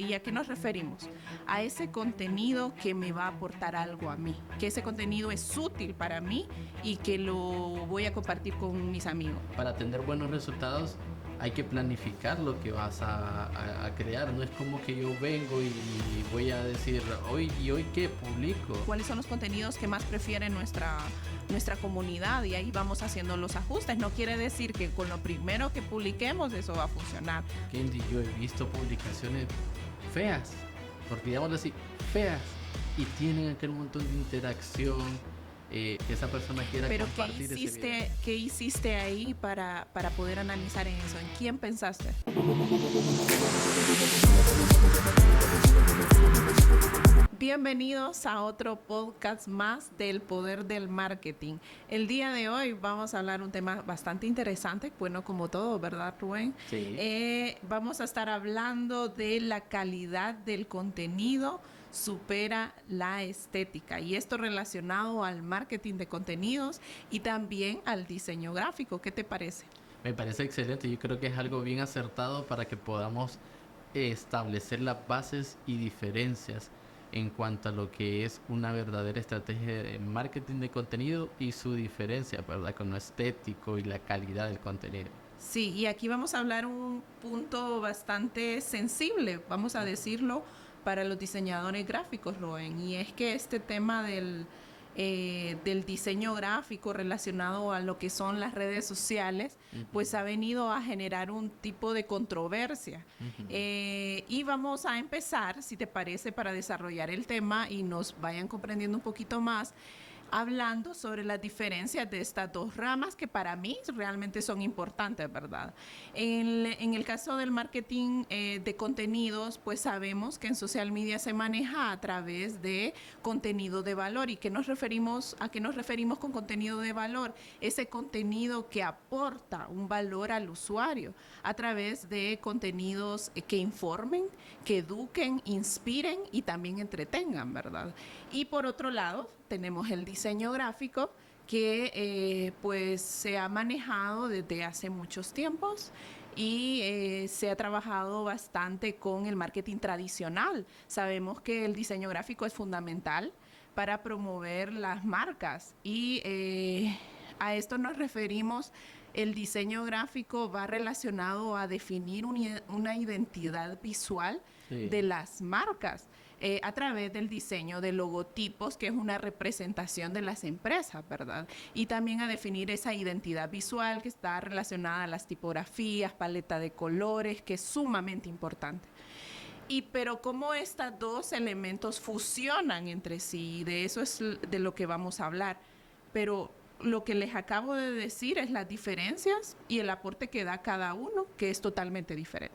¿Y a qué nos referimos? A ese contenido que me va a aportar algo a mí, que ese contenido es útil para mí y que lo voy a compartir con mis amigos. Para tener buenos resultados hay que planificar lo que vas a crear. No es como que yo vengo y voy a decir, hoy qué publico. ¿Cuáles son los contenidos que más prefiere nuestra comunidad? Y ahí vamos haciendo los ajustes. No quiere decir que con lo primero que publiquemos eso va a funcionar. Kendi, yo he visto publicaciones feas, porque digámoslo así, feas, y tienen aquel montón de interacción, que esa persona quiera Pero compartir ese video. ¿qué hiciste ahí para poder analizar en eso? ¿En quién pensaste? Bienvenidos a otro podcast más del poder del marketing. El día de hoy vamos a hablar un tema bastante interesante, bueno, como todo, ¿verdad, Rubén? Sí. Vamos a estar hablando de la calidad del contenido supera la estética, y esto relacionado al marketing de contenidos y también al diseño gráfico. ¿Qué te parece? Me parece excelente. Yo creo que es algo bien acertado para que podamos establecer las bases y diferencias en cuanto a lo que es una verdadera estrategia de marketing de contenido y su diferencia, ¿verdad?, con lo estético y la calidad del contenido. Sí, y aquí vamos a hablar un punto bastante sensible, vamos a decirlo, para los diseñadores gráficos, Rubén, y es que este tema del diseño gráfico relacionado a lo que son las redes sociales, pues ha venido a generar un tipo de controversia. Y vamos a empezar, si te parece, para desarrollar el tema y nos vayan comprendiendo un poquito más, hablando sobre las diferencias de estas dos ramas que para mí realmente son importantes, ¿verdad? En el caso del marketing de contenidos, pues sabemos que en social media se maneja a través de contenido de valor. ¿Y qué nos referimos, a qué nos referimos con contenido de valor? Ese contenido que aporta un valor al usuario a través de contenidos que informen, que eduquen, inspiren y también entretengan, ¿verdad? Y por otro lado, tenemos el diseño gráfico que pues se ha manejado desde hace muchos tiempos y se ha trabajado bastante con el marketing tradicional. Sabemos que el diseño gráfico es fundamental para promover las marcas y a esto nos referimos. El diseño gráfico va relacionado a definir una identidad visual de Sí. las marcas a través del diseño de logotipos, que es una representación de las empresas, ¿verdad? Y también a definir esa identidad visual que está relacionada a las tipografías, paleta de colores, que es sumamente importante. Pero cómo estos dos elementos fusionan entre sí, de eso es de lo que vamos a hablar. Pero lo que les acabo de decir es las diferencias y el aporte que da cada uno, que es totalmente diferente.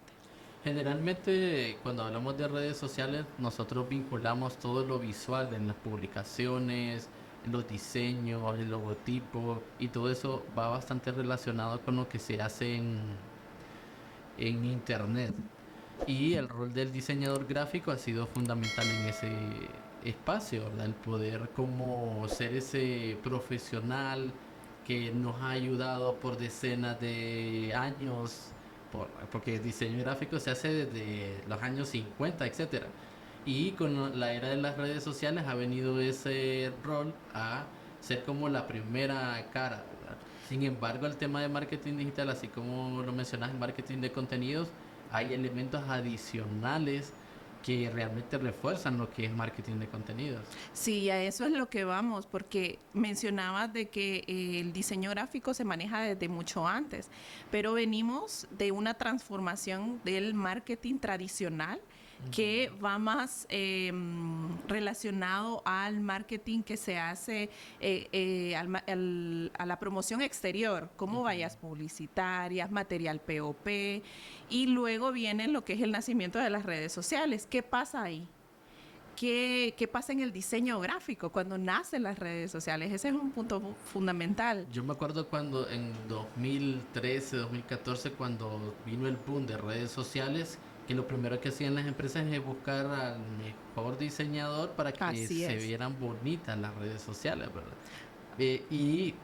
Generalmente cuando hablamos de redes sociales nosotros vinculamos todo lo visual en las publicaciones, en los diseños, el logotipo, y todo eso va bastante relacionado con lo que se hace en internet. Y el rol del diseñador gráfico ha sido fundamental en ese espacio, ¿verdad? El poder como ser ese profesional que nos ha ayudado por decenas de años, porque el diseño gráfico se hace desde los años 50, etcétera. Y con la era de las redes sociales ha venido ese rol a ser como la primera cara, ¿verdad? Sin embargo, el tema de marketing digital, así como lo mencionas, en marketing de contenidos, hay elementos adicionales que realmente refuerzan lo que es marketing de contenidos. Sí, a eso es lo que vamos, porque mencionabas de que el diseño gráfico se maneja desde mucho antes, pero venimos de una transformación del marketing tradicional que va más relacionado al marketing que se hace a la promoción exterior, como vallas publicitarias, material POP, y luego viene lo que es el nacimiento de las redes sociales. ¿Qué pasa ahí? ¿Qué pasa en el diseño gráfico cuando nacen las redes sociales? Ese es un punto fundamental. Yo me acuerdo cuando en 2013, 2014, cuando vino el boom de redes sociales, que lo primero que hacían las empresas es buscar al mejor diseñador para que Así se es. vieran bonitas las redes sociales, ¿verdad? Y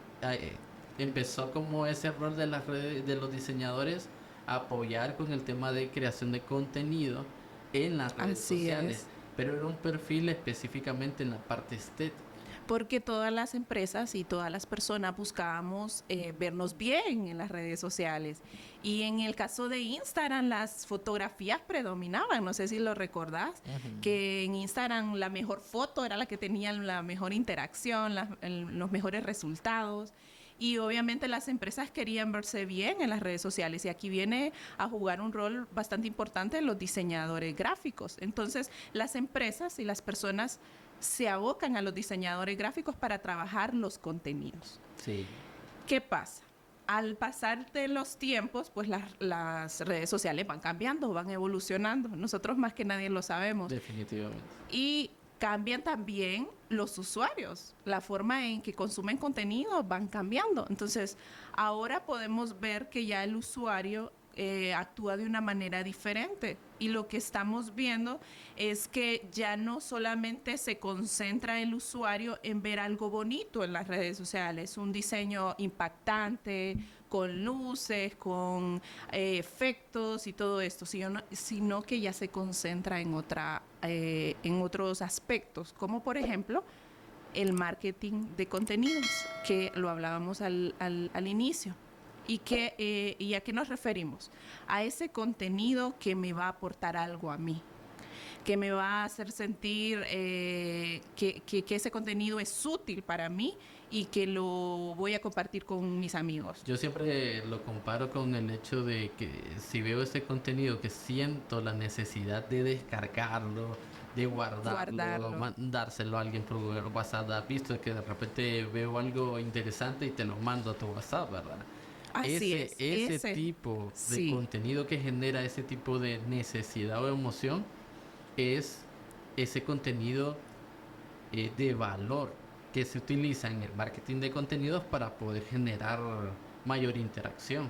empezó como ese rol de los diseñadores a apoyar con el tema de creación de contenido en las redes Así sociales, es. pero era un perfil específicamente en la parte estética. Porque todas las empresas y todas las personas buscábamos vernos bien en las redes sociales. Y en el caso de Instagram, las fotografías predominaban. No sé si lo recordás, Ujú. que en Instagram la mejor foto era la que tenía la mejor interacción, los mejores resultados. Y obviamente las empresas querían verse bien en las redes sociales y aquí viene a jugar un rol bastante importante los diseñadores gráficos. Entonces las empresas y las personas se abocan a los diseñadores gráficos para trabajar los contenidos. Sí, ¿Qué pasa? Al pasar de los tiempos, pues las redes sociales van cambiando, van evolucionando. Nosotros más que nadie lo sabemos. definitivamente. Y cambian también los usuarios. La forma en que consumen contenido van cambiando. Entonces, ahora podemos ver que ya el usuario actúa de una manera diferente. Y lo que estamos viendo es que ya no solamente se concentra el usuario en ver algo bonito en las redes sociales, un diseño impactante, con luces, con efectos y todo esto, sino que ya se concentra en otros aspectos, como por ejemplo el marketing de contenidos, que lo hablábamos al inicio. ¿Y a qué nos referimos? A ese contenido que me va a aportar algo a mí, que me va a hacer sentir que ese contenido es útil para mí y que lo voy a compartir con mis amigos. Yo siempre lo comparo con el hecho de que si veo ese contenido que siento la necesidad de descargarlo, de guardarlo, Guardarlo. mandárselo a alguien por WhatsApp, has visto que de repente veo algo interesante y te lo mando a tu WhatsApp, ¿verdad? Así es, Ese ese, tipo de sí. contenido que genera ese tipo de necesidad o emoción es ese contenido de valor que se utiliza en el marketing de contenidos para poder generar mayor interacción.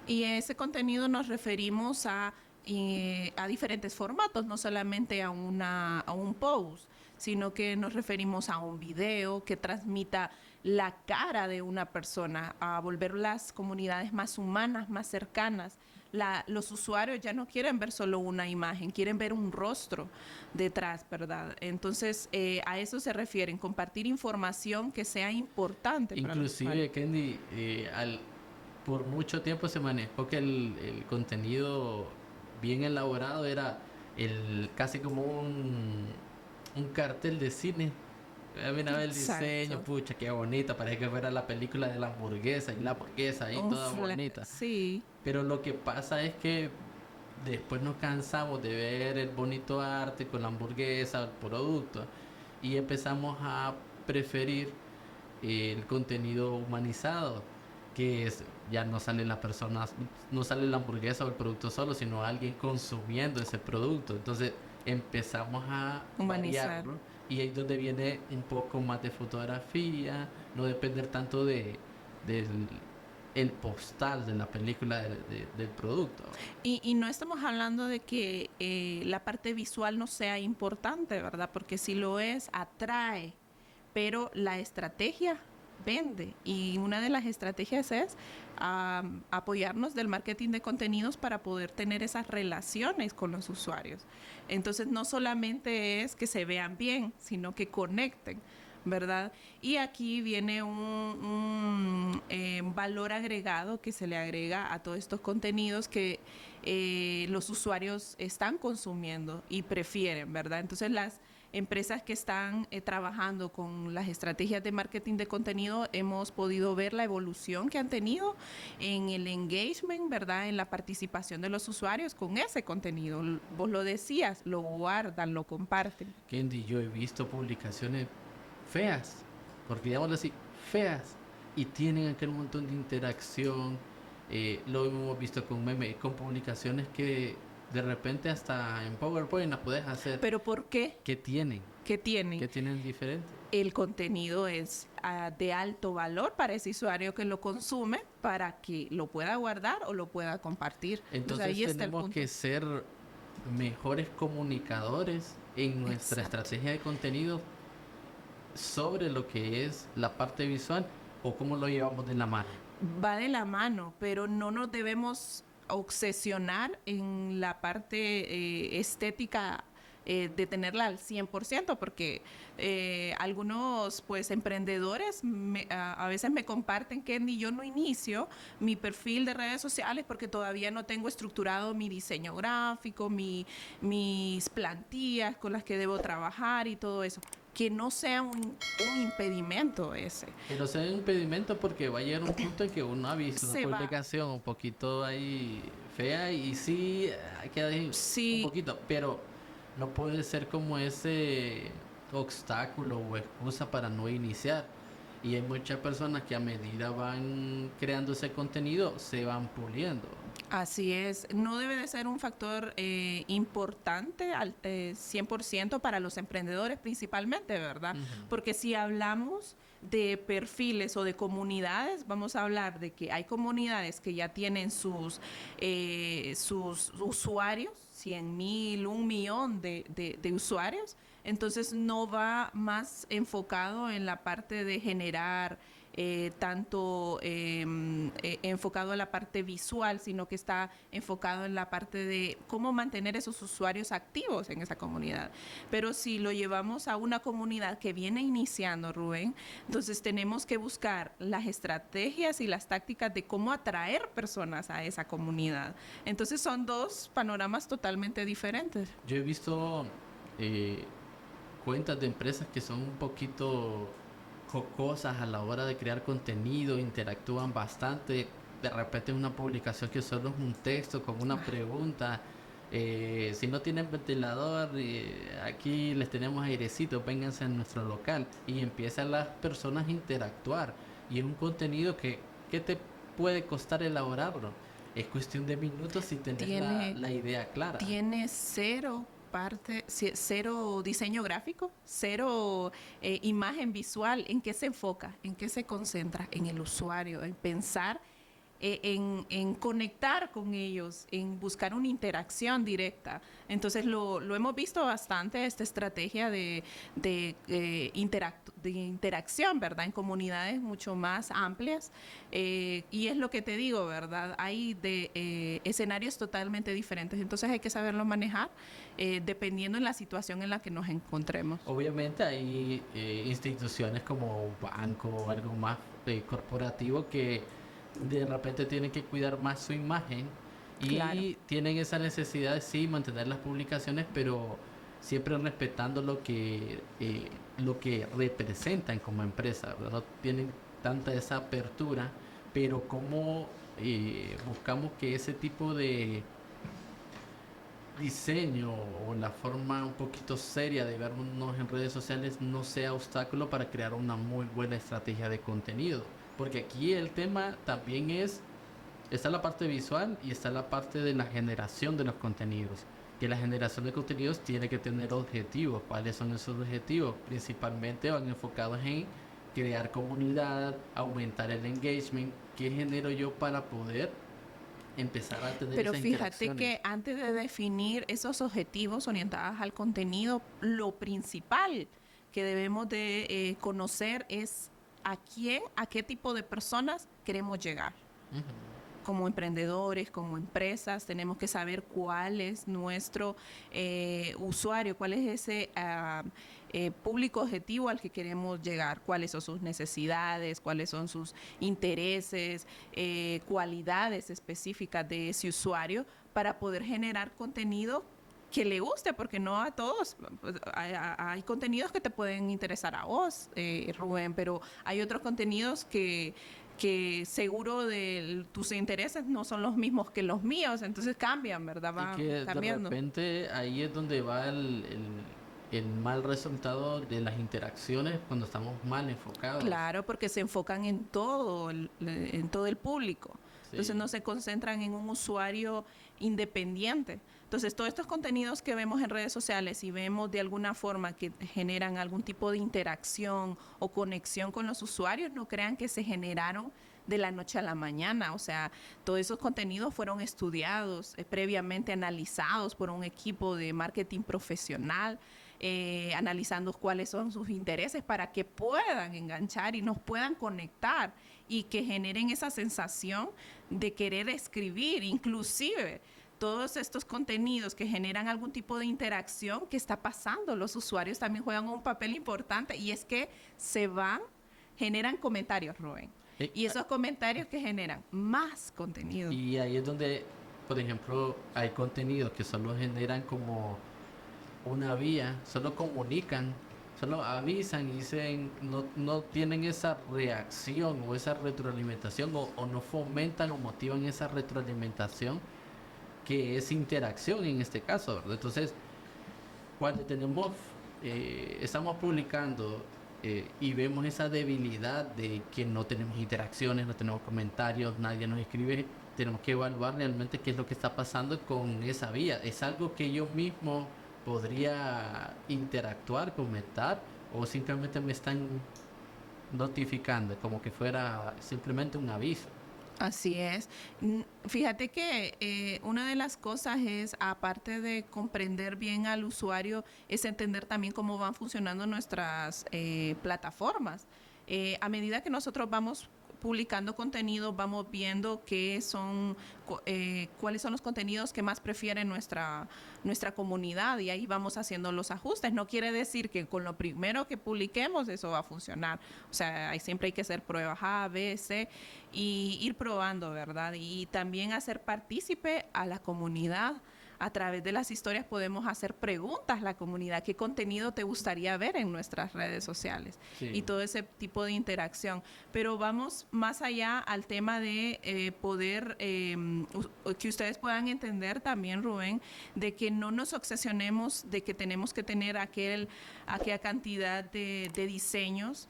Y ese contenido nos referimos a diferentes formatos, no solamente a un post, sino que nos referimos a un video que transmita la cara de una persona, a volver las comunidades más humanas, más cercanas. Los usuarios ya no quieren ver solo una imagen, quieren ver un rostro detrás, ¿verdad? Entonces, a eso se refieren, compartir información que sea importante para los usuarios. Inclusive, Kendy, por mucho tiempo se manejó que el contenido bien elaborado era casi como un cartel de cine. Mira el diseño, Exacto. pucha, qué bonita, parece que fuera la película de la hamburguesa y la hamburguesa ahí toda bonita. Sí, Pero lo que pasa es que después nos cansamos de ver el bonito arte con la hamburguesa, el producto, y empezamos a preferir el contenido humanizado, que es, ya no salen las personas, no sale la hamburguesa o el producto solo, sino alguien consumiendo ese producto. Entonces empezamos a humanizar. variarlo y ahí es donde viene un poco más de fotografía, no depender tanto del el postal de la película del producto. Y no estamos hablando de que la parte visual no sea importante, ¿verdad? Porque si lo es, atrae, pero la estrategia vende. Y una de las estrategias es apoyarnos del marketing de contenidos para poder tener esas relaciones con los usuarios. Entonces, no solamente es que se vean bien, sino que conecten. ¿Verdad? Y aquí viene un valor agregado que se le agrega a todos estos contenidos que los usuarios están consumiendo y prefieren, ¿verdad? Entonces las empresas que están trabajando con las estrategias de marketing de contenido hemos podido ver la evolución que han tenido en el engagement, ¿verdad? En la participación de los usuarios con ese contenido. Vos lo decías, lo guardan, lo comparten. Kendi, yo he visto publicaciones feas, porque digámoslo así, feas, y tienen aquel montón de interacción. Lo hemos visto con memes, con publicaciones que de repente hasta en PowerPoint la puedes hacer. ¿Pero por qué? ¿Qué tienen? ¿Qué tienen? ¿Qué tienen diferente? El contenido es de alto valor para ese usuario que lo consume para que lo pueda guardar o lo pueda compartir. Entonces Entonces ahí está el tenemos punto. que ser mejores comunicadores en nuestra Exacto. estrategia de contenido sobre lo que es la parte visual o cómo lo llevamos de la mano. Va de la mano, pero no nos debemos obsesionar en la parte estética, de tenerla al 100%, porque algunos pues emprendedores a veces me comparten que ni yo no inicio mi perfil de redes sociales porque todavía no tengo estructurado mi diseño gráfico, mis plantillas con las que debo trabajar y todo eso. Que no sea un impedimento ese. Que no sea un impedimento porque va a llegar un punto en que uno ha visto una Se va. publicación un poquito ahí fea y sí, queda ahí un Sí, poquito, pero no puede ser como ese obstáculo o excusa para no iniciar. Y hay muchas personas que a medida van creando ese contenido se van puliendo. así es. No debe de ser un factor importante al 100% para los emprendedores principalmente, ¿verdad? Ujú. Porque si hablamos de perfiles o de comunidades, vamos a hablar de que hay comunidades que ya tienen sus usuarios, 100,000, 1,000,000 de usuarios, entonces no va más enfocado en la parte de generar tanto enfocado en la parte visual, sino que está enfocado en la parte de cómo mantener esos usuarios activos en esa comunidad. Pero si lo llevamos a una comunidad que viene iniciando, Rubén, entonces tenemos que buscar las estrategias y las tácticas de cómo atraer personas a esa comunidad. Entonces son dos panoramas totalmente diferentes. Yo he visto eh, cuentas de empresas que son un poquito jocosas a la hora de crear contenido, interactúan bastante. De repente una publicación que solo es un texto con una pregunta. Si no tienen ventilador, aquí les tenemos airecito, vénganse a nuestro local. Y empiezan las personas a interactuar. Y es un contenido que te puede costar elaborarlo. Es cuestión de minutos si tenés Tiene la idea clara. tiene cero parte, cero diseño gráfico, cero imagen visual. ¿En qué se enfoca? ¿En qué se concentra? En el usuario, en pensar, en conectar con ellos, en buscar una interacción directa. Entonces lo hemos visto bastante, esta estrategia de interacción, ¿verdad? En comunidades mucho más amplias. Y es lo que te digo, ¿verdad? Hay escenarios totalmente diferentes. Entonces hay que saberlo manejar dependiendo en la situación en la que nos encontremos. Obviamente hay instituciones como un banco o algo más corporativo que de repente tienen que cuidar más su imagen Claro. y tienen esa necesidad de sí mantener las publicaciones, pero siempre respetando lo que representan como empresa, ¿verdad? No tienen tanta esa apertura, pero como buscamos que ese tipo de diseño o la forma un poquito seria de vernos en redes sociales no sea obstáculo para crear una muy buena estrategia de contenido. Porque aquí el tema también está la parte visual y está la parte de la generación de los contenidos. Que la generación de contenidos tiene que tener objetivos. ¿Cuáles son esos objetivos? Principalmente van enfocados en crear comunidad, aumentar el engagement. ¿Qué genero yo para poder empezar a tener Pero esas fíjate que interacciones? antes de definir esos objetivos orientados al contenido, lo principal que debemos de conocer es a quién, a qué tipo de personas queremos llegar. Ujú. Como emprendedores, como empresas, tenemos que saber cuál es nuestro usuario, cuál es ese público objetivo al que queremos llegar, cuáles son sus necesidades, cuáles son sus intereses, cualidades específicas de ese usuario para poder generar contenido que le guste, porque no a todos. Pues, hay contenidos que te pueden interesar a vos, Rubén, pero hay otros contenidos que seguro de tus intereses no son los mismos que los míos, entonces cambian, ¿verdad? Y Va que de cambiando. repente ahí es donde va el mal resultado de las interacciones cuando estamos mal enfocados. Claro, porque se enfocan en todo el público. Entonces Sí. no se concentran en un usuario independiente. Entonces todos estos contenidos que vemos en redes sociales y vemos de alguna forma que generan algún tipo de interacción o conexión con los usuarios, no crean que se generaron de la noche a la mañana. O sea, todos esos contenidos fueron estudiados, previamente analizados por un equipo de marketing profesional, analizando cuáles son sus intereses para que puedan enganchar y nos puedan conectar y que generen esa sensación de querer escribir, inclusive todos estos contenidos que generan algún tipo de interacción. ¿Qué está pasando? Los usuarios también juegan un papel importante y es que generan comentarios, Rubén. Eh, Y esos comentarios que generan más contenido. Y ahí es donde, por ejemplo, hay contenidos que solo generan como una vía, solo comunican, solo avisan y dicen, no tienen esa reacción o esa retroalimentación o no fomentan o motivan esa retroalimentación que es interacción en este caso, ¿verdad? Entonces, cuando estamos publicando y vemos esa debilidad de que no tenemos interacciones, no tenemos comentarios, nadie nos escribe, tenemos que evaluar realmente qué es lo que está pasando con esa vía. ¿Es algo que yo mismo podría interactuar, comentar, o simplemente me están notificando como que fuera simplemente un aviso? Así es. Fíjate que una de las cosas es, aparte de comprender bien al usuario, es entender también cómo van funcionando nuestras plataformas. A medida que nosotros vamos publicando contenido, vamos viendo cuáles son los contenidos que más prefiere nuestra comunidad y ahí vamos haciendo los ajustes. No quiere decir que con lo primero que publiquemos eso va a funcionar. O sea, siempre hay que hacer pruebas A, B, C y ir probando, ¿verdad? Y también hacer partícipe a la comunidad. A través de las historias podemos hacer preguntas a la comunidad. ¿Qué contenido te gustaría ver en nuestras redes sociales? Sí. Y todo ese tipo de interacción. Pero vamos más allá al tema de poder, que ustedes puedan entender también, Rubén, de que no nos obsesionemos de que tenemos que tener aquella cantidad de diseños,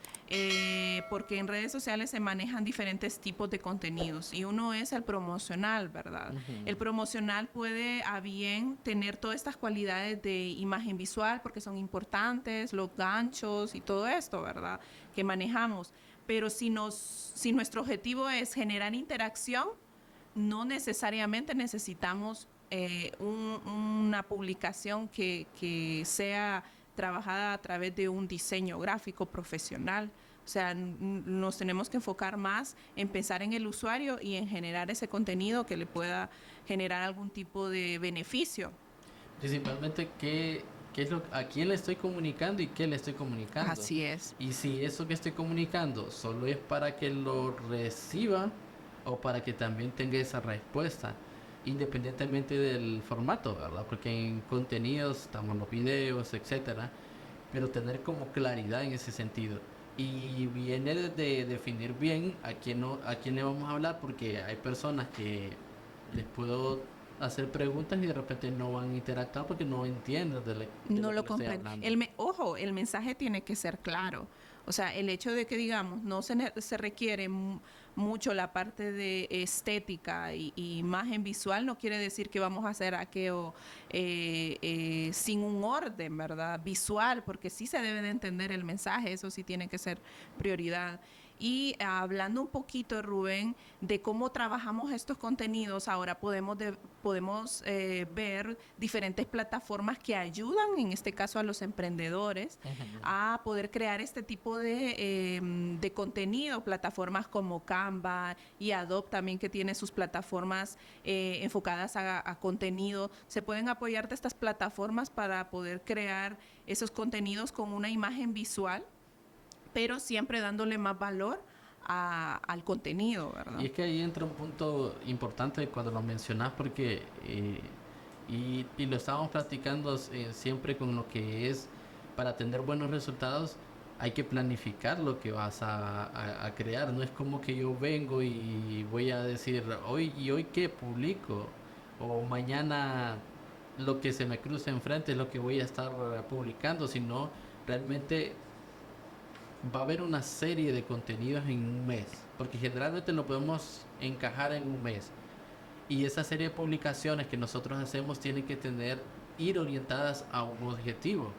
porque en redes sociales se manejan diferentes tipos de contenidos y uno es el promocional, ¿verdad? El promocional puede bien tener todas estas cualidades de imagen visual porque son importantes, los ganchos y todo esto, ¿verdad? Que manejamos. Pero si nuestro objetivo es generar interacción, no necesariamente necesitamos una publicación que sea trabajada a través de un diseño gráfico profesional. O sea, nos tenemos que enfocar más en pensar en el usuario y en generar ese contenido que le pueda generar algún tipo de beneficio. Principalmente a quién le estoy comunicando y qué le estoy comunicando. Así es. Y si eso que estoy comunicando solo es para que lo reciba o para que también tenga esa respuesta, independientemente del formato, ¿verdad? Porque en contenidos estamos los videos, etcétera, pero tener como claridad en ese sentido. Y viene de definir bien a quién le vamos a hablar, porque hay personas que les puedo hacer preguntas y de repente no van a interactuar porque no entienden de No lo lo que estoy comprendo. hablando. Ojo, el mensaje tiene que ser claro. O sea, el hecho de que, digamos, no se requiere mucho la parte de estética y imagen visual, no quiere decir que vamos a hacer aquello sin un orden, ¿verdad? Visual, porque sí se debe de entender el mensaje, eso sí tiene que ser prioridad. Y hablando un poquito, Rubén, de cómo trabajamos estos contenidos, ahora podemos ver diferentes plataformas que ayudan, en este caso a los emprendedores, a poder crear este tipo de contenido, plataformas como Canva y Adobe también, que tiene sus plataformas enfocadas a contenido. Se pueden apoyar de estas plataformas para poder crear esos contenidos con una imagen visual, pero siempre dándole más valor al contenido, ¿verdad? Y es que ahí entra un punto importante cuando lo mencionas, porque y lo estábamos practicando siempre con lo que es para tener buenos resultados. Hay que planificar lo que vas a crear. No es como que yo vengo y voy a decir hoy qué publico, o mañana lo que se me cruce enfrente es lo que voy a estar publicando, sino realmente va a haber una serie de contenidos en un mes, porque generalmente lo podemos encajar en un mes. Y esa serie de publicaciones que nosotros hacemos tienen que ir orientadas a un objetivo.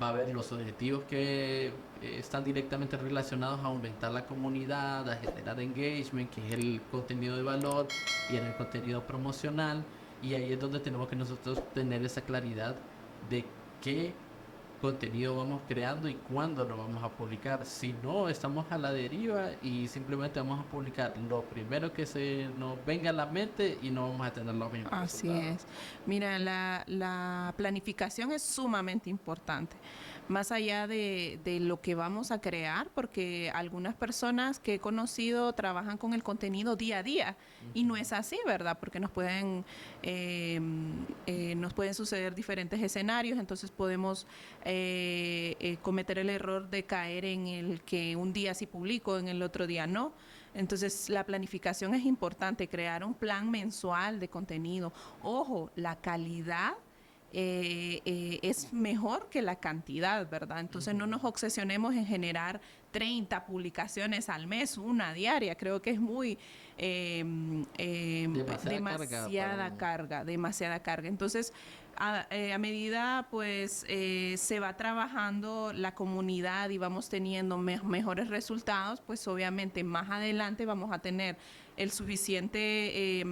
va a haber los objetivos que están directamente relacionados a aumentar la comunidad, a generar engagement, que es el contenido de valor y en el contenido promocional. Y ahí es donde tenemos que nosotros tener esa claridad de qué contenido vamos creando y cuándo lo vamos a publicar. Si no, estamos a la deriva y simplemente vamos a publicar lo primero que se nos venga a la mente y no vamos a tener los mismos Así resultados. es. Mira, la planificación es sumamente importante, más allá de lo que vamos a crear, porque algunas personas que he conocido trabajan con el contenido día a día y no es así, ¿verdad? Porque nos pueden suceder diferentes escenarios, entonces podemos cometer el error de caer en el que un día sí publico, en el otro día no. Entonces, la planificación es importante, crear un plan mensual de contenido. Ojo, la calidad es mejor que la cantidad, ¿verdad? Entonces, no nos obsesionemos en generar 30 publicaciones al mes, una diaria. Creo que es muy Demasiada carga para demasiada uno. carga, demasiada carga. Entonces, a medida pues se va trabajando la comunidad y vamos teniendo mejores resultados, pues obviamente más adelante vamos a tener el suficiente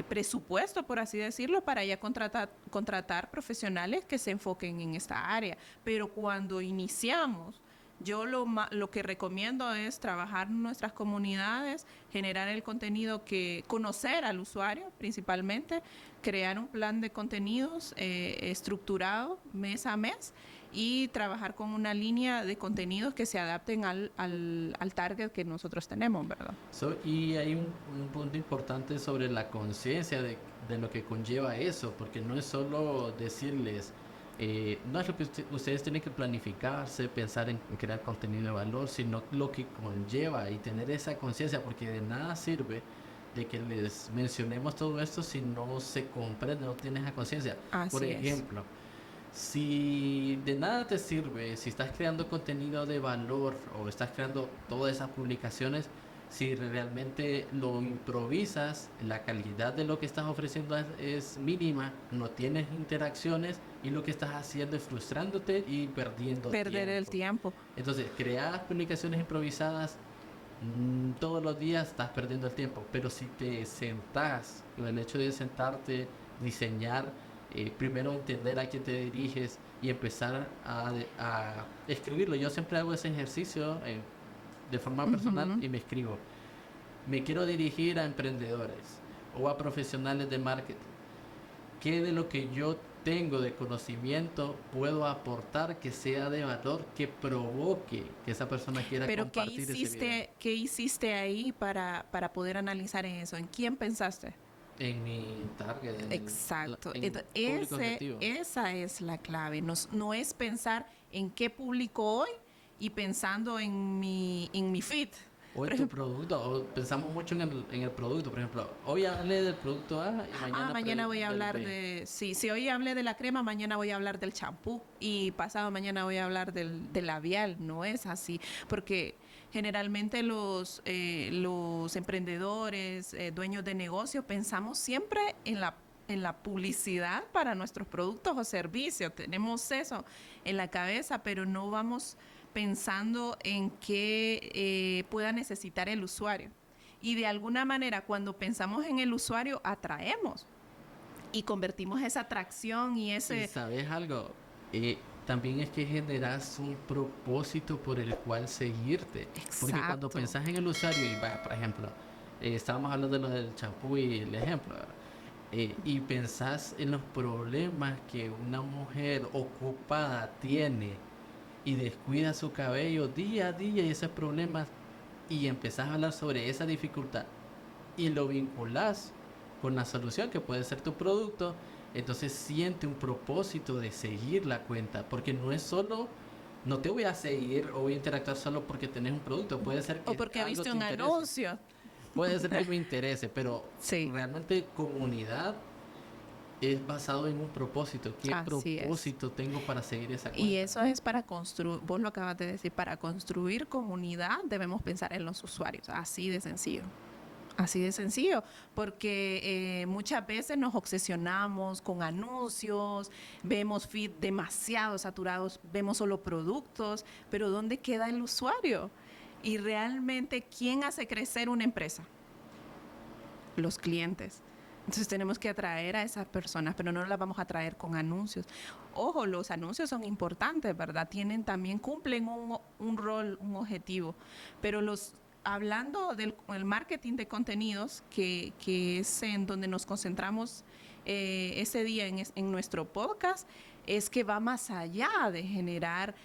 presupuesto, por así decirlo, para ya contratar profesionales que se enfoquen en esta área. Pero cuando iniciamos, yo lo que recomiendo es trabajar en nuestras comunidades, generar el contenido conocer al usuario principalmente, crear un plan de contenidos estructurado mes a mes y trabajar con una línea de contenidos que se adapten al target que nosotros tenemos, ¿verdad? Y hay un punto importante sobre la conciencia de lo que conlleva eso, porque no es solo decirles, no es lo que ustedes tienen que planificarse, pensar en crear contenido de valor, sino lo que conlleva y tener esa conciencia, porque de nada sirve de que les mencionemos todo esto si no se comprende, no tienes esa conciencia. Por Así es. ejemplo, si de nada te sirve, si estás creando contenido de valor o estás creando todas esas publicaciones, si realmente lo improvisas, la calidad de lo que estás ofreciendo es mínima, no tienes interacciones y lo que estás haciendo es frustrándote y perdiendo Perder el tiempo. tiempo. Entonces, crear publicaciones improvisadas todos los días estás perdiendo el tiempo, pero si te sentás, el hecho de sentarte, diseñar, primero entender a quién te diriges y empezar a escribirlo. Yo siempre hago ese ejercicio de forma personal Ujú. y me escribo. Me quiero dirigir a emprendedores o a profesionales de marketing. ¿Qué de lo que yo tengo de conocimiento puedo aportar que sea de valor, que provoque que esa persona quiera Pero compartir ese video? qué hiciste ahí para poder analizar en eso? ¿En quién pensaste? En mi target, Exacto. en el público objetivo. Esa es la clave. No es pensar en qué publico hoy y pensando en mi feed. O Por en tu ejemplo, producto, o pensamos mucho en el producto. Por ejemplo, hoy hablé del producto A y mañana mañana voy a del hablar B. de, sí, si hoy hablé de la crema, mañana voy a hablar del champú y pasado mañana voy a hablar del labial. No es así, porque generalmente los emprendedores, dueños de negocio, pensamos siempre en la publicidad para nuestros productos o servicios. Tenemos eso en la cabeza, pero no vamos pensando en qué pueda necesitar el usuario. Y de alguna manera, cuando pensamos en el usuario, atraemos y convertimos esa atracción y Y ese... sabes algo, también es que generas un propósito por el cual seguirte. Porque cuando Exacto. pensás en el usuario, y va, por ejemplo, estábamos hablando de lo del champú y el ejemplo, ¿verdad? Y pensás en los problemas que una mujer ocupada tiene y descuida su cabello día a día y esos problemas y empezás a hablar sobre esa dificultad y lo vinculás con la solución que puede ser tu producto, entonces siente un propósito de seguir la cuenta, porque no es solo, no te voy a seguir o voy a interactuar solo porque tenés un producto, puede ser O que porque algo viste te un interese, anuncio. puede ser que me interese, pero Sí, realmente comunidad es basado en un propósito. ¿Qué así es. propósito tengo para seguir esa Y cuenta? eso es para construir, vos lo acabas de decir, para construir comunidad debemos pensar en los usuarios, así de sencillo. Así de sencillo, porque muchas veces nos obsesionamos con anuncios, vemos feed demasiado saturados, vemos solo productos, pero ¿dónde queda el usuario? Y realmente, ¿quién hace crecer una empresa? Los clientes. Entonces tenemos que atraer a esas personas, pero no las vamos a atraer con anuncios. Ojo, los anuncios son importantes, ¿verdad? También cumplen un rol, un objetivo, pero hablando del el marketing de contenidos, que es en donde nos concentramos ese día en nuestro podcast, es que va más allá de generar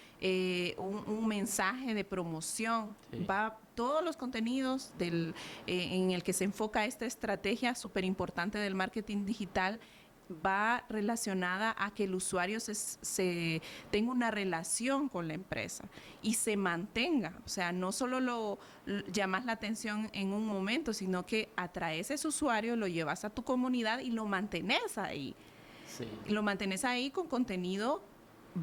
un mensaje de promoción. Sí. Va todos los contenidos en el que se enfoca esta estrategia súper importante del marketing digital va relacionada a que el usuario se tenga una relación con la empresa y se mantenga. O sea, no solo llamas la atención en un momento, sino que atraes a ese usuario, lo llevas a tu comunidad y lo mantienes ahí. Sí. Lo mantienes ahí con contenido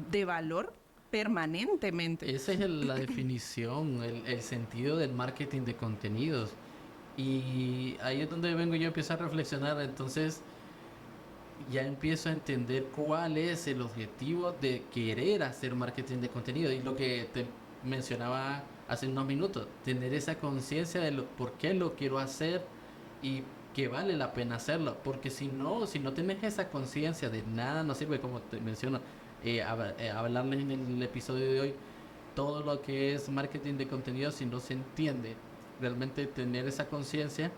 de valor permanentemente. Esa es la definición, el sentido del marketing de contenidos. Y ahí es donde vengo yo a empezar a reflexionar. Entonces, ya empiezo a entender cuál es el objetivo de querer hacer marketing de contenido. Y lo que te mencionaba hace unos minutos, tener esa conciencia de por qué lo quiero hacer y que vale la pena hacerlo. Porque si no tienes esa conciencia, de nada nos sirve, como te menciono, hablarles en el episodio de hoy, todo lo que es marketing de contenido, si no se entiende, realmente tener esa conciencia,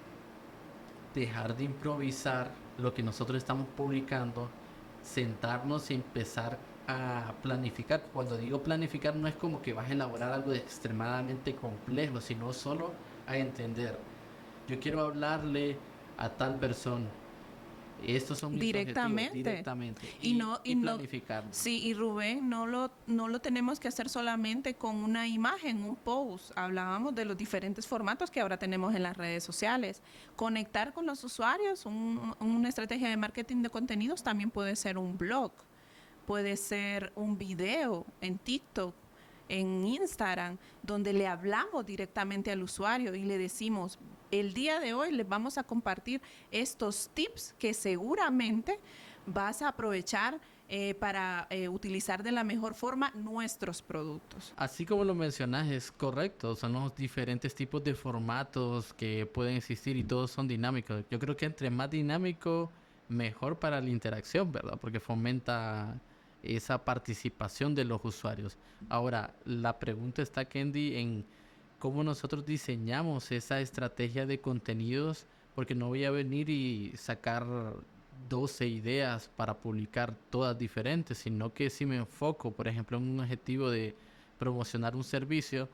dejar de improvisar lo que nosotros estamos publicando, sentarnos y empezar a planificar. Cuando digo planificar, no es como que vas a elaborar algo extremadamente complejo, sino solo a entender. Yo quiero hablarle a tal persona. Estos son mis Directamente. objetivos directamente. Y planificar. Sí, y Rubén, no lo tenemos que hacer solamente con una imagen, un post. Hablábamos de los diferentes formatos que ahora tenemos en las redes sociales. Conectar con los usuarios, una estrategia de marketing de contenidos también puede ser un blog, puede ser un video en TikTok, en Instagram, donde le hablamos directamente al usuario y le decimos, el día de hoy les vamos a compartir estos tips que seguramente vas a aprovechar para utilizar de la mejor forma nuestros productos. Así como lo mencionas, es correcto. Son los diferentes tipos de formatos que pueden existir y todos son dinámicos. Yo creo que entre más dinámico, mejor para la interacción, ¿verdad? Porque fomenta esa participación de los usuarios. Ahora, la pregunta está, Kendi, en cómo nosotros diseñamos esa estrategia de contenidos, porque no voy a venir y sacar 12 ideas para publicar todas diferentes, sino que si me enfoco, por ejemplo, en un objetivo de promocionar un servicio,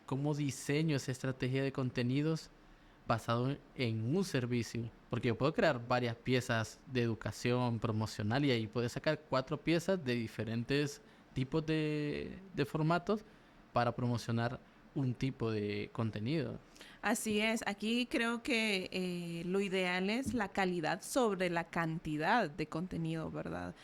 ¿cómo diseño esa estrategia de contenidos basado en un servicio? Porque yo puedo crear varias piezas de educación promocional y ahí puedo sacar 4 piezas de diferentes tipos de formatos para promocionar un tipo de contenido. Así es, aquí creo que lo ideal es la calidad sobre la cantidad de contenido, ¿verdad?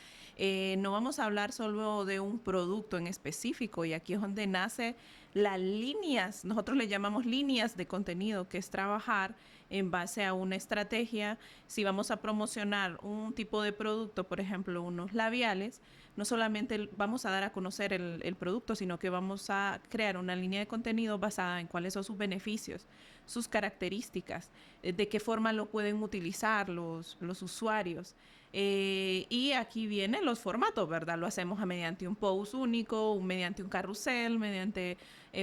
No vamos a hablar solo de un producto en específico y aquí es donde nace las líneas, nosotros le llamamos líneas de contenido, que es trabajar en base a una estrategia. Si vamos a promocionar un tipo de producto, por ejemplo, unos labiales, no solamente vamos a dar a conocer el producto, sino que vamos a crear una línea de contenido basada en cuáles son sus beneficios, sus características, de qué forma lo pueden utilizar los usuarios. Y aquí vienen los formatos, ¿verdad? Lo hacemos mediante un post único, mediante un carrusel, mediante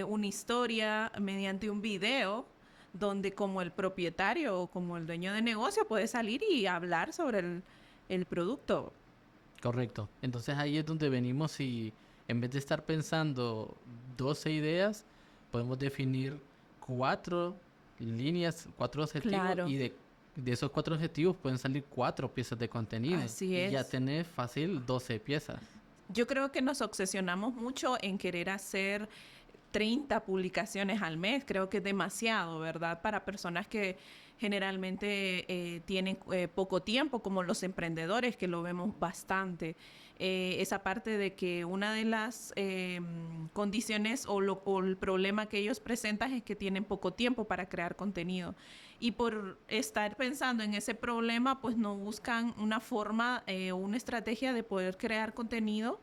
una historia, mediante un video, donde como el propietario o como el dueño de negocio puede salir y hablar sobre el producto. Correcto. Entonces ahí es donde venimos y en vez de estar pensando 12 ideas, podemos definir 4 líneas, 4 objetivos. Claro. Y de esos 4 objetivos pueden salir 4 piezas de contenido. Así y es. ya tenés fácil 12 piezas. Yo creo que nos obsesionamos mucho en querer hacer 30 publicaciones al mes. Creo que es demasiado, ¿verdad? Para personas que generalmente tienen poco tiempo, como los emprendedores, que lo vemos bastante. Esa parte de que una de las condiciones o el problema que ellos presentan es que tienen poco tiempo para crear contenido. Y por estar pensando en ese problema, pues no buscan una forma o una estrategia de poder crear contenido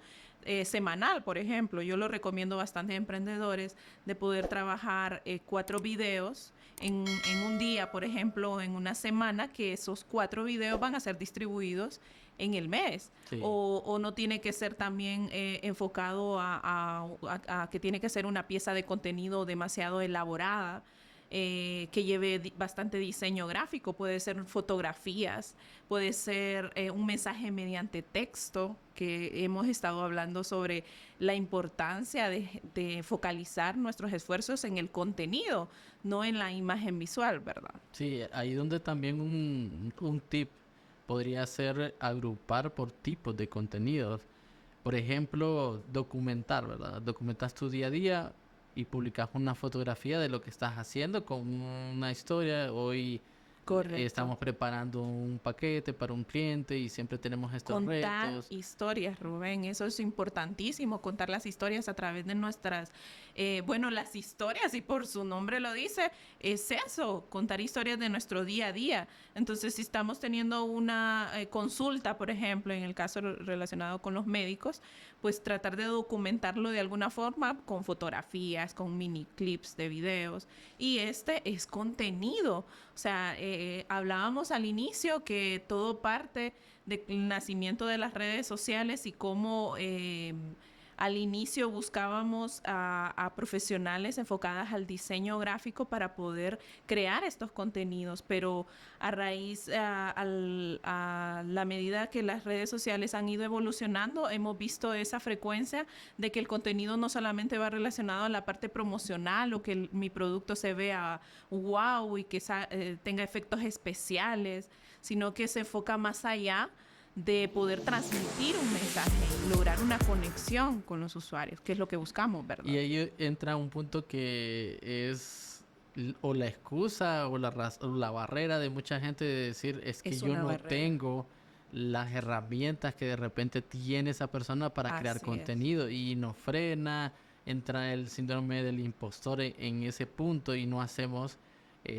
semanal, por ejemplo. Yo lo recomiendo bastante a emprendedores de poder trabajar 4 videos en un día, por ejemplo, en una semana, que esos 4 videos van a ser distribuidos en el mes. Sí. O no tiene que ser también enfocado a que tiene que ser una pieza de contenido demasiado elaborada. Que lleve bastante diseño gráfico, puede ser fotografías, puede ser un mensaje mediante texto, que hemos estado hablando sobre la importancia de focalizar nuestros esfuerzos en el contenido, no en la imagen visual, ¿verdad? Sí, ahí donde también un tip podría ser agrupar por tipos de contenidos. Por ejemplo, documentar, ¿verdad? Documentas tu día a día y publicas una fotografía de lo que estás haciendo con una historia. Hoy Correcto. estamos preparando un paquete para un cliente y siempre tenemos estos Contar retos. historias, Rubén, eso es importantísimo, contar las historias a través de nuestras, bueno, las historias, y por su nombre lo dice, es eso, contar historias de nuestro día a día. Entonces, si estamos teniendo una consulta, por ejemplo, en el caso relacionado con los médicos, pues tratar de documentarlo de alguna forma con fotografías, con mini clips de videos, y este es contenido. O sea, hablábamos al inicio que todo parte del nacimiento de las redes sociales y cómo al inicio buscábamos a profesionales enfocadas al diseño gráfico para poder crear estos contenidos, pero a raíz, a la medida que las redes sociales han ido evolucionando, hemos visto esa frecuencia de que el contenido no solamente va relacionado a la parte promocional o que mi producto se vea wow y que tenga efectos especiales, sino que se enfoca más allá de poder transmitir un mensaje, lograr una conexión con los usuarios, que es lo que buscamos, Y ¿verdad? ahí entra un punto que es o la excusa o o la barrera de mucha gente de decir es que Es yo una no barrera. tengo las herramientas que de repente tiene esa persona para crear Así es. contenido y nos frena, entra el síndrome del impostor en ese punto y no hacemos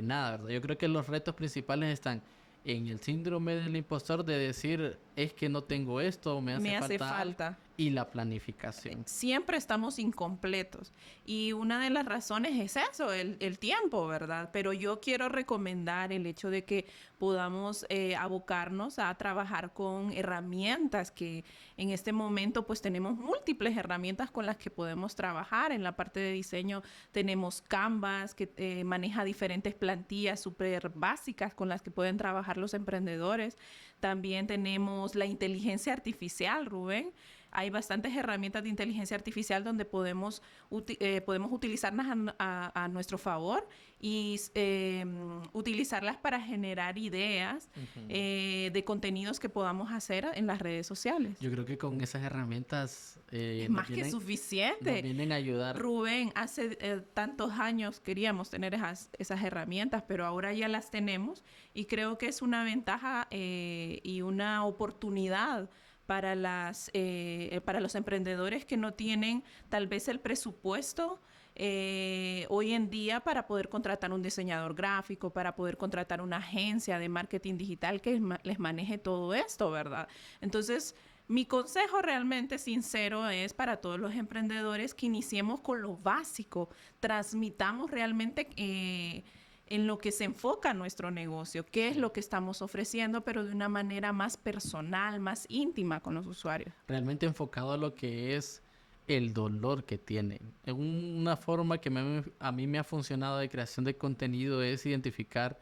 nada, ¿verdad? Yo creo que los retos principales están en el síndrome del impostor de decir es que no tengo esto o me hace Me hace falta algo falta. y la planificación. Siempre estamos incompletos. Y una de las razones es eso, el tiempo, ¿verdad? Pero yo quiero recomendar el hecho de que podamos abocarnos a trabajar con herramientas que en este momento pues tenemos múltiples herramientas con las que podemos trabajar. En la parte de diseño tenemos Canvas, que maneja diferentes plantillas súper básicas con las que pueden trabajar los emprendedores. También tenemos la inteligencia artificial, Rubén. Hay bastantes herramientas de inteligencia artificial donde podemos utilizarlas a nuestro favor y utilizarlas para generar ideas Ujú. de contenidos que podamos hacer en las redes sociales. Yo creo que con esas herramientas Es más que nos suficiente. vienen a ayudar. Rubén, hace tantos años queríamos tener esas herramientas, pero ahora ya las tenemos y creo que es una ventaja y una oportunidad para los emprendedores que no tienen tal vez el presupuesto hoy en día para poder contratar un diseñador gráfico, para poder contratar una agencia de marketing digital que les maneje todo esto, ¿verdad? Entonces, mi consejo realmente sincero es para todos los emprendedores que iniciemos con lo básico, transmitamos realmente en lo que se enfoca nuestro negocio, qué es Sí. lo que estamos ofreciendo, pero de una manera más personal, más íntima con los usuarios. Realmente enfocado a lo que es el dolor que tienen. Una forma que a mí me ha funcionado de creación de contenido es identificar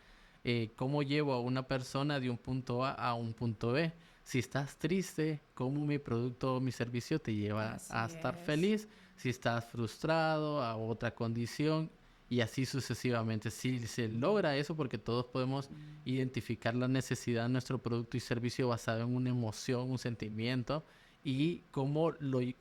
cómo llevo a una persona de un punto A un punto B. Si estás triste, cómo mi producto o mi servicio te lleva a Así estar es. feliz. Si estás frustrado, a otra condición y así sucesivamente. Si se logra eso, porque todos podemos identificar la necesidad de nuestro producto y servicio basado en una emoción, un sentimiento y cómo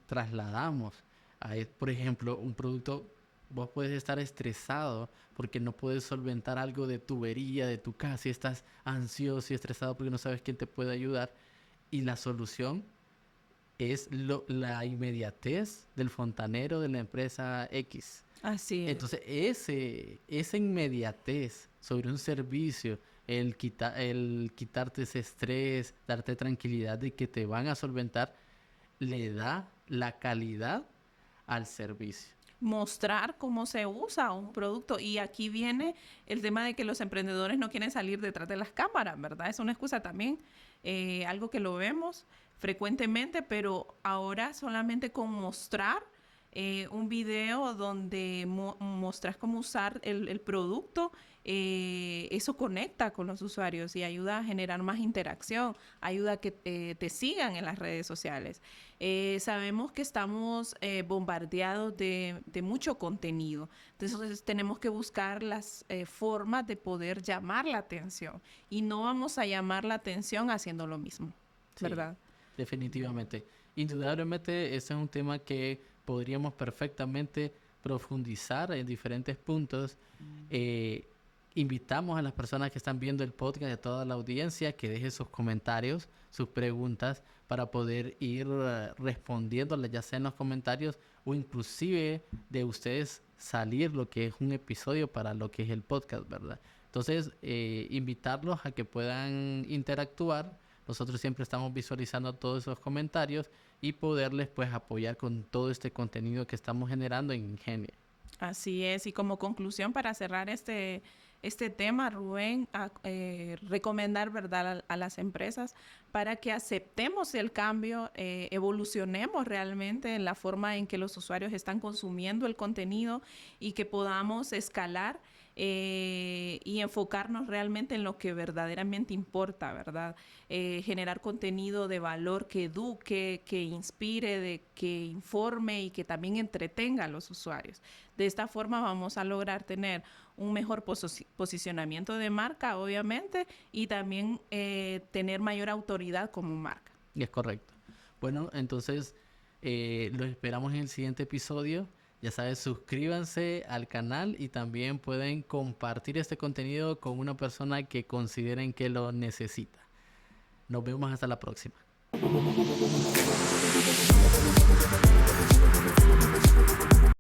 trasladamos a, por ejemplo, un producto Vos puedes estar estresado porque no puedes solventar algo de tubería de tu casa y estás ansioso y estresado porque no sabes quién te puede ayudar. Y la solución es la inmediatez del fontanero de la empresa X. Así es. Entonces, esa inmediatez sobre un servicio, el quitarte ese estrés, darte tranquilidad de que te van a solventar, le da la calidad al servicio. Mostrar cómo se usa un producto. Y aquí viene el tema de que los emprendedores no quieren salir detrás de las cámaras, ¿verdad? Es una excusa también, algo que lo vemos frecuentemente, pero ahora solamente con mostrar un video donde mostras cómo usar el producto, eso conecta con los usuarios y ayuda a generar más interacción, ayuda a que te sigan en las redes sociales. Sabemos que estamos bombardeados de mucho contenido, entonces tenemos que buscar las formas de poder llamar la atención y no vamos a llamar la atención haciendo lo mismo, Sí, ¿verdad? definitivamente. Indudablemente, ese es un tema que podríamos perfectamente profundizar en diferentes puntos. Eh, Invitamos a las personas que están viendo el podcast, a toda la audiencia, que deje sus comentarios, sus preguntas, para poder ir respondiéndoles, ya sea en los comentarios o inclusive de ustedes salir lo que es un episodio para lo que es el podcast, ¿verdad? Entonces, invitarlos a que puedan interactuar. Nosotros siempre estamos visualizando todos esos comentarios y poderles pues apoyar con todo este contenido que estamos generando en Ingenia. Así es, y como conclusión para cerrar este tema, Rubén, recomendar, ¿verdad?, a las empresas para que aceptemos el cambio, evolucionemos realmente en la forma en que los usuarios están consumiendo el contenido y que podamos escalar y enfocarnos realmente en lo que verdaderamente importa, ¿verdad? Generar contenido de valor que eduque, que inspire, que informe y que también entretenga a los usuarios. De esta forma vamos a lograr tener un mejor posicionamiento de marca, obviamente, y también tener mayor autoridad como marca. Y es correcto. Bueno, entonces los esperamos en el siguiente episodio. Ya sabes, suscríbanse al canal y también pueden compartir este contenido con una persona que consideren que lo necesita. Nos vemos hasta la próxima.